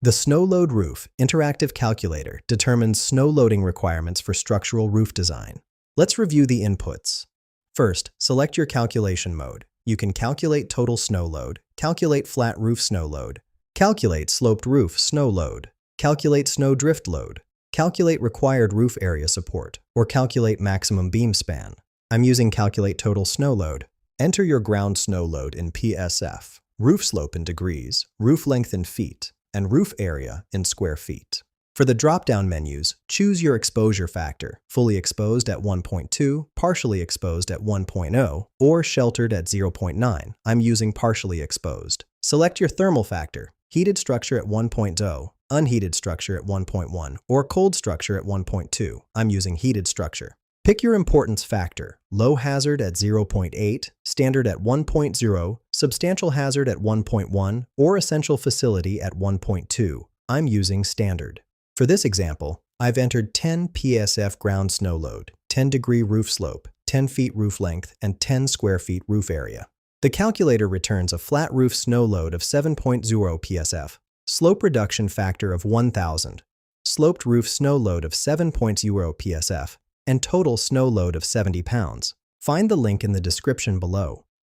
The Snow Load Roof Interactive Calculator determines snow loading requirements for structural roof design. Let's review the inputs. First, select your calculation mode. You can calculate total snow load, calculate flat roof snow load, calculate sloped roof snow load, calculate snow drift load, calculate required roof area support, or calculate maximum beam span. I'm using calculate total snow load. Enter your ground snow load in PSF, roof slope in degrees, roof length in feet, and roof area in square feet. For the drop-down menus, choose your exposure factor, fully exposed at 1.2, partially exposed at 1.0, or sheltered at 0.9. I'm using partially exposed. Select your thermal factor, heated structure at 1.0, unheated structure at 1.1, or cold structure at 1.2. I'm using heated structure. Pick your importance factor, low hazard at 0.8, standard at 1.0, substantial hazard at 1.1, or essential facility at 1.2. I'm using standard. For this example, I've entered 10 PSF ground snow load, 10-degree roof slope, 10 feet roof length, and 10 square feet roof area. The calculator returns a flat roof snow load of 7.0 PSF, slope reduction factor of 1000, sloped roof snow load of 7.0 PSF, and total snow load of 70 pounds. Find the link in the description below.